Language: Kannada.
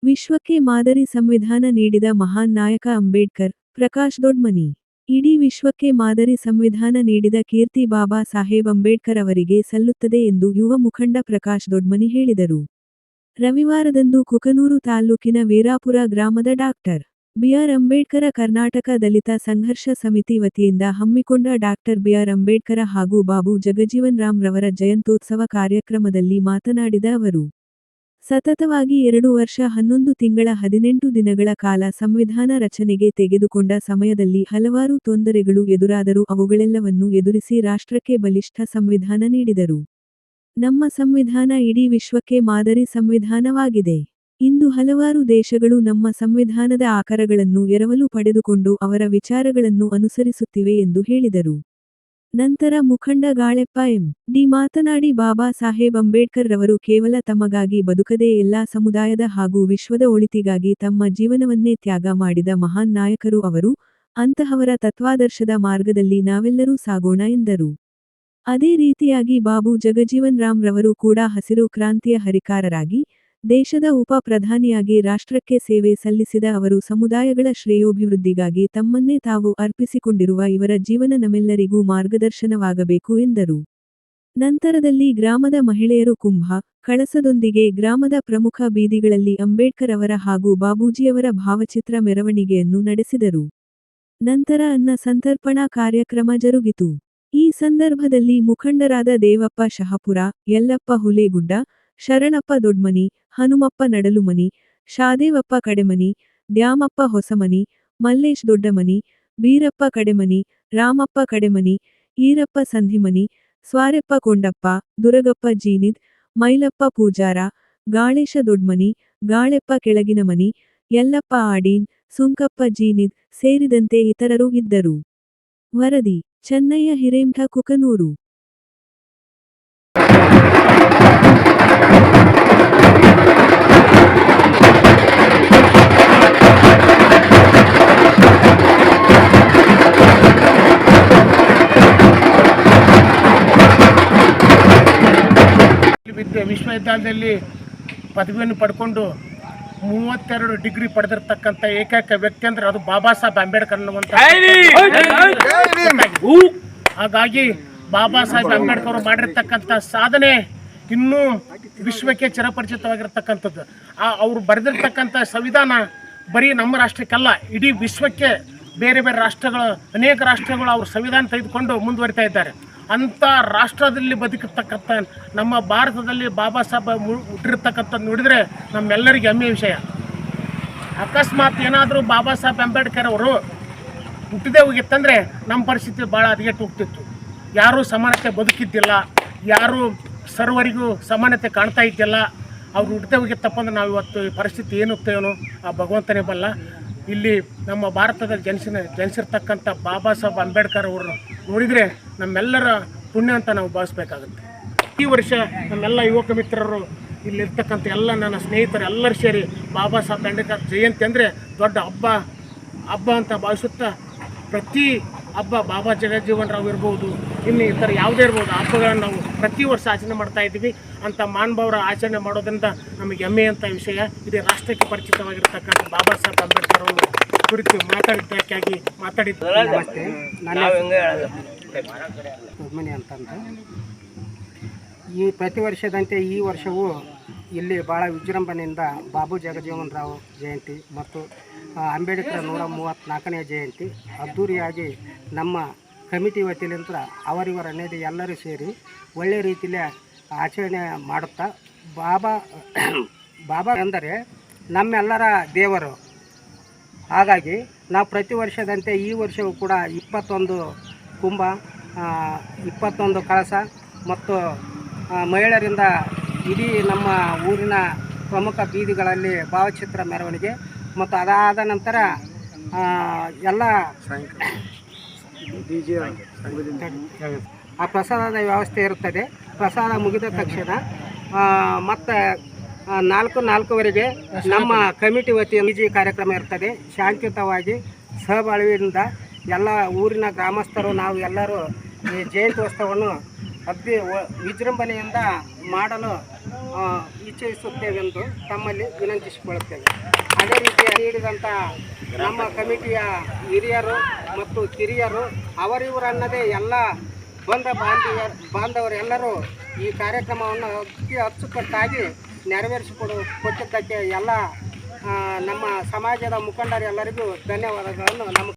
ವಿಶ್ವಕ್ಕೆ ಮಾದರಿ ಸಂವಿಧಾನ ನೀಡಿದ ಮಹಾನ್ ನಾಯಕ ಅಂಬೇಡ್ಕರ್, ಪ್ರಕಾಶ್ ದೊಡ್ಮನಿ. ಇಡೀ ವಿಶ್ವಕ್ಕೆ ಮಾದರಿ ಸಂವಿಧಾನ ನೀಡಿದ ಕೀರ್ತಿ ಬಾಬಾ ಸಾಹೇಬ್ ಅಂಬೇಡ್ಕರ್ ಅವರಿಗೆ ಸಲ್ಲುತ್ತದೆ ಎಂದು ಯುವ ಮುಖಂಡ ಪ್ರಕಾಶ್ ದೊಡ್ಮನಿ ಹೇಳಿದರು. ರವಿವಾರದಂದು ಕುಕನೂರು ತಾಲ್ಲೂಕಿನ ವೀರಾಪುರ ಗ್ರಾಮದ ಡಾಕ್ಟರ್. ಬಿ.ಆರ್. ಅಂಬೇಡ್ಕರ ಕರ್ನಾಟಕ ದಲಿತ ಸಂಘರ್ಷ ಸಮಿತಿ ವತಿಯಿಂದ ಹಮ್ಮಿಕೊಂಡ ಡಾಕ್ಟರ್ ಬಿ.ಆರ್. ಅಂಬೇಡ್ಕರ ಹಾಗೂ ಬಾಬು ಜಗಜೀವನ್ ರಾಮ್ ರವರ ಜಯಂತ್ಯೋತ್ಸವ ಕಾರ್ಯಕ್ರಮದಲ್ಲಿ ಮಾತನಾಡಿದ ಅವರು, ಸತತವಾಗಿ 2 ವರ್ಷ 11 ತಿಂಗಳ 18 ದಿನಗಳ ಕಾಲ ಸಂವಿಧಾನ ರಚನೆಗೆ ತೆಗೆದುಕೊಂಡ ಸಮಯದಲ್ಲಿ ಹಲವಾರು ತೊಂದರೆಗಳು ಎದುರಾದರೂ ಅವುಗಳೆಲ್ಲವನ್ನೂ ಎದುರಿಸಿ ರಾಷ್ಟ್ರಕ್ಕೆ ಬಲಿಷ್ಠ ಸಂವಿಧಾನ ನೀಡಿದರು. ನಮ್ಮ ಸಂವಿಧಾನ ಇಡೀ ವಿಶ್ವಕ್ಕೆ ಮಾದರಿ ಸಂವಿಧಾನವಾಗಿದೆ. ಇಂದು ಹಲವಾರು ದೇಶಗಳು ನಮ್ಮ ಸಂವಿಧಾನದ ಆಕರಗಳನ್ನು ಎರವಲು ಪಡೆದುಕೊಂಡು ಅವರ ವಿಚಾರಗಳನ್ನು ಅನುಸರಿಸುತ್ತಿವೆ ಎಂದು ಹೇಳಿದರು. ನಂತರ ಮುಖಂಡ ಗಾಳೆಪ್ಪ ಎಂ. ಡಿ. ಮಾತನಾಡಿ ಬಾಬಾ ಸಾಹೇಬ್ ಅಂಬೇಡ್ಕರ್ ರವರು ಕೇವಲ ತಮಗಾಗಿ ಬದುಕದೇ ಎಲ್ಲಾ ಸಮುದಾಯದ ಹಾಗೂ ವಿಶ್ವದ ಒಳಿತಿಗಾಗಿ ತಮ್ಮ ಜೀವನವನ್ನೇ ತ್ಯಾಗ ಮಾಡಿದ ಮಹಾನ್ ನಾಯಕರು ಅವರು, ಅಂತಹವರ ತತ್ವಾದರ್ಶದ ಮಾರ್ಗದಲ್ಲಿ ನಾವೆಲ್ಲರೂ ಸಾಗೋಣ ಎಂದರು. ಅದೇ ರೀತಿಯಾಗಿ ಬಾಬು ಜಗಜೀವನ್ ರಾಮ್ ರವರು ಕೂಡ ಹಸಿರು ಕ್ರಾಂತಿಯ ಹರಿಕಾರರಾಗಿ, ದೇಶದ ಉಪ ಪ್ರಧಾನಿಯಾಗಿ ರಾಷ್ಟ್ರಕ್ಕೆ ಸೇವೆ ಸಲ್ಲಿಸಿದ ಅವರು ಸಮುದಾಯಗಳ ಶ್ರೇಯೋಭಿವೃದ್ಧಿಗಾಗಿ ತಮ್ಮನ್ನೇ ತಾವು ಅರ್ಪಿಸಿಕೊಂಡಿರುವ ಇವರ ಜೀವನ ನಮ್ಮೆಲ್ಲರಿಗೂ ಮಾರ್ಗದರ್ಶನವಾಗಬೇಕು ಎಂದರು. ನಂತರದಲ್ಲಿ ಗ್ರಾಮದ ಮಹಿಳೆಯರು ಕುಂಭ, ಕಳಸದೊಂದಿಗೆ ಗ್ರಾಮದ ಪ್ರಮುಖ ಬೀದಿಗಳಲ್ಲಿ ಅಂಬೇಡ್ಕರ್ ಅವರ ಹಾಗೂ ಬಾಬೂಜಿಯವರ ಭಾವಚಿತ್ರ ಮೆರವಣಿಗೆಯನ್ನು ನಡೆಸಿದರು. ನಂತರ ಅನ್ನ ಸಂತರ್ಪಣಾ ಕಾರ್ಯಕ್ರಮ ಜರುಗಿತು. ಈ ಸಂದರ್ಭದಲ್ಲಿ ಮುಖಂಡರಾದ ದೇವಪ್ಪ ಶಹಾಪುರ, ಯಲ್ಲಪ್ಪ ಹುಲೇಗುಡ್ಡ, ಶರಣಪ್ಪ ದೊಡ್ಮನಿ, ಹನುಮಪ್ಪ ನಡಲುಮನಿ, ಶಾದೇವಪ್ಪ ಕಡೆಮನಿ, ದ್ಯಾಮಪ್ಪ ಹೊಸಮನಿ, ಮಲ್ಲೇಶ್ ದೊಡ್ಡಮನಿ, ಬೀರಪ್ಪ ಕಡೆಮನಿ, ರಾಮಪ್ಪ ಕಡೆಮನಿ, ಈರಪ್ಪ ಸಂಧಿಮನಿ, ಸ್ವಾರೆಪ್ಪ ಕೊಂಡಪ್ಪ, ದುರಗಪ್ಪ ಜೀನಿದ್, ಮೈಲಪ್ಪ ಪೂಜಾರ, ಗಾಳೇಶ ದೊಡ್ಮನಿ, ಗಾಳೆಪ್ಪ ಕೆಳಗಿನಮನಿ, ಯಲ್ಲಪ್ಪ ಆಡೀನ್, ಸುಂಕಪ್ಪ ಜೀನಿದ್ ಸೇರಿದಂತೆ ಇತರರು ಇದ್ದರು. ವರದಿ: ಚೆನ್ನಯ್ಯ ಹಿರೇಮಠ, ಕುಕನೂರು. ವಿಶ್ವವಿದ್ಯಾಲಯದಲ್ಲಿ ಪದವಿಯನ್ನು ಪಡ್ಕೊಂಡು 32 ಡಿಗ್ರಿ ಪಡೆದಿರ್ತಕ್ಕಂಥ ಏಕೈಕ ವ್ಯಕ್ತಿ ಅಂದ್ರೆ ಅದು ಬಾಬಾ ಸಾಹೇಬ್ ಅಂಬೇಡ್ಕರ್ ಅನ್ನುವಂಥ. ಹಾಗಾಗಿ ಬಾಬಾ ಸಾಹೇಬ್ ಅಂಬೇಡ್ಕರ್ ಅವರು ಮಾಡಿರ್ತಕ್ಕಂಥ ಸಾಧನೆ ಇನ್ನೂ ವಿಶ್ವಕ್ಕೆ ಚಿರಪರಿಚಿತವಾಗಿರ್ತಕ್ಕಂಥದ್ದು. ಅವರು ಬರೆದಿರ್ತಕ್ಕಂಥ ಸಂವಿಧಾನ ಬರೀ ನಮ್ಮ ರಾಷ್ಟ್ರಕ್ಕೆಲ್ಲ, ಇಡೀ ವಿಶ್ವಕ್ಕೆ ಬೇರೆ ಬೇರೆ ರಾಷ್ಟ್ರಗಳು, ಅನೇಕ ರಾಷ್ಟ್ರಗಳು ಅವ್ರ ಸಂವಿಧಾನ ತೆಗೆದುಕೊಂಡು ಮುಂದುವರಿತಾ ಇದ್ದಾರೆ. ಅಂಥ ರಾಷ್ಟ್ರದಲ್ಲಿ ಬದುಕಿರ್ತಕ್ಕಂಥ ನಮ್ಮ ಭಾರತದಲ್ಲಿ ಬಾಬಾ ಸಾಹೇಬ್ ಹುಟ್ಟಿರ್ತಕ್ಕಂಥದ್ದು ನೋಡಿದರೆ ನಮ್ಮೆಲ್ಲರಿಗೆ ಹೆಮ್ಮೆಯ ವಿಷಯ. ಅಕಸ್ಮಾತ್ ಏನಾದರೂ ಬಾಬಾ ಸಾಹೇಬ್ ಅಂಬೇಡ್ಕರ್ ಅವರು ಹುಟ್ಟಿದೇ ಹೋಗಿತ್ತಂದರೆ ನಮ್ಮ ಪರಿಸ್ಥಿತಿ ಭಾಳ ಹದಗೆಟ್ಟು ಹೋಗ್ತಿತ್ತು. ಯಾರೂ ಸಮಾನತೆ ಬದುಕಿದ್ದಿಲ್ಲ, ಯಾರೂ ಸರ್ವರಿಗೂ ಸಮಾನತೆ ಕಾಣ್ತಾ ಇದ್ದಿಲ್ಲ. ಅವ್ರು ಹುಟ್ಟದೇ ಹೋಗಿತ್ತಪ್ಪ ಅಂದ್ರೆ ನಾವು ಇವತ್ತು ಈ ಪರಿಸ್ಥಿತಿ ಏನುತ್ತೇನೋ ಆ ಭಗವಂತನೇ ಬಲ್ಲ. ಇಲ್ಲಿ ನಮ್ಮ ಭಾರತದಲ್ಲಿ ಜನಿಸಿರ್ತಕ್ಕಂಥ ಬಾಬಾ ಸಾಹೇಬ್ ಅಂಬೇಡ್ಕರ್ ಅವರು ನೋಡಿದರೆ ನಮ್ಮೆಲ್ಲರ ಪುಣ್ಯ ಅಂತ ನಾವು ಭಾವಿಸ್ಬೇಕಾಗುತ್ತೆ. ಈ ವರ್ಷ ನಮ್ಮೆಲ್ಲ ಯುವಕ ಮಿತ್ರರು ಇಲ್ಲಿರ್ತಕ್ಕಂಥ ಎಲ್ಲ ನನ್ನ ಸ್ನೇಹಿತರು ಎಲ್ಲರೂ ಸೇರಿ ಬಾಬಾ ಸಾಹೇಬ್ ಅಂಬೇಡ್ಕರ್ ಜಯಂತಿ ಅಂದರೆ ದೊಡ್ಡ ಹಬ್ಬ ಅಂತ ಭಾವಿಸುತ್ತಾ, ಪ್ರತಿ ಹಬ್ಬ ಬಾಬಾ ಜಗಜೀವನ್ ರಾವ್ ಇರ್ಬೋದು, ಇನ್ನು ಇತರ ಯಾವುದೇ ಇರ್ಬೋದು, ಹಬ್ಬಗಳನ್ನು ನಾವು ಪ್ರತಿ ವರ್ಷ ಆಚರಣೆ ಮಾಡ್ತಾ ಇದ್ದೀವಿ. ಅಂಥ ಮಹಾನುಭಾವರ ಆಚರಣೆ ಮಾಡೋದ್ರಿಂದ ನಮಗೆ ಹೆಮ್ಮೆಯಂಥ ವಿಷಯ. ಇಡೀ ರಾಷ್ಟ್ರಕ್ಕೆ ಪರಿಚಿತವಾಗಿರ್ತಕ್ಕಂಥ ಬಾಬಾ ಸಾಹೇಬ್ ಅಂಬೇಡ್ಕರ್ ಅವರು ಕುರಿತು ಮಾತಾಡಿದ್ದಕ್ಕಾಗಿ ನಮಸ್ತೆ. ಅಂತಂದು ಈ ಪ್ರತಿ ವರ್ಷದಂತೆ ಈ ವರ್ಷವೂ ಇಲ್ಲಿ ಭಾಳ ವಿಜೃಂಭಣೆಯಿಂದ ಬಾಬು ಜಗಜೀವನ್ ರಾವ್ ಜಯಂತಿ ಮತ್ತು ಅಂಬೇಡ್ಕರ್ 134ನೇ ಜಯಂತಿ ಅದ್ಧೂರಿಯಾಗಿ ನಮ್ಮ ಕಮಿಟಿ ವತಿಯಿಂದ ಅವರಿವರ ಅನ್ನೋದು ಎಲ್ಲರೂ ಸೇರಿ ಒಳ್ಳೆಯ ರೀತಿಯಲ್ಲಿ ಆಚರಣೆ ಮಾಡುತ್ತಾ, ಬಾಬಾ ಅಂದರೆ ನಮ್ಮೆಲ್ಲರ ದೇವರು. ಹಾಗಾಗಿ ನಾವು ಪ್ರತಿ ವರ್ಷದಂತೆ ಈ ವರ್ಷವೂ ಕೂಡ 21 ಕುಂಭ, 21 ಕಳಸ ಮತ್ತು ಮಹಿಳೆಯರಿಂದ ಇಡೀ ನಮ್ಮ ಊರಿನ ಪ್ರಮುಖ ಬೀದಿಗಳಲ್ಲಿ ಭಾವಚಿತ್ರ ಮೆರವಣಿಗೆ ಮತ್ತು ಅದಾದ ನಂತರ ಎಲ್ಲ ಆ ಪ್ರಸಾದದ ವ್ಯವಸ್ಥೆ ಇರುತ್ತದೆ. ಪ್ರಸಾದ ಮುಗಿದ ತಕ್ಷಣ ಮತ್ತು 4:04ವರೆಗೆ ನಮ್ಮ ಕಮಿಟಿ ವತಿಯಿಂದ ಕಾರ್ಯಕ್ರಮ ಇರ್ತದೆ. ಶಾಂತಿಯುತವಾಗಿ ಸಹಬಾಳ್ವೆಯಿಂದ ಎಲ್ಲ ಊರಿನ ಗ್ರಾಮಸ್ಥರು ನಾವು ಎಲ್ಲರೂ ಈ ಜಯಂತ್ಯೋತ್ಸವವನ್ನು ಅತಿ ವಿಜೃಂಭಣೆಯಿಂದ ಮಾಡಲು ಇಚ್ಛಿಸುತ್ತೇವೆಂದು ತಮ್ಮಲ್ಲಿ ವಿನಂತಿಸಿಕೊಳ್ಳುತ್ತೇವೆ. ಅದೇ ರೀತಿ ನೀಡಿದಂಥ ನಮ್ಮ ಕಮಿಟಿಯ ಹಿರಿಯರು ಮತ್ತು ಕಿರಿಯರು ಅವರಿವರನ್ನದೇ ಎಲ್ಲ ಬಾಂಧವರೆಲ್ಲರೂ ಈ ಕಾರ್ಯಕ್ರಮವನ್ನು ಅತಿ ಅಚ್ಚುಕಟ್ಟಾಗಿ ಕೊಟ್ಟಿದ್ದಕ್ಕೆ ಎಲ್ಲ ನಮ್ಮ ಸಮಾಜದ ಮುಖಂಡರೆಲ್ಲರಿಗೂ ಧನ್ಯವಾದಗಳನ್ನು ನಮ್ಮ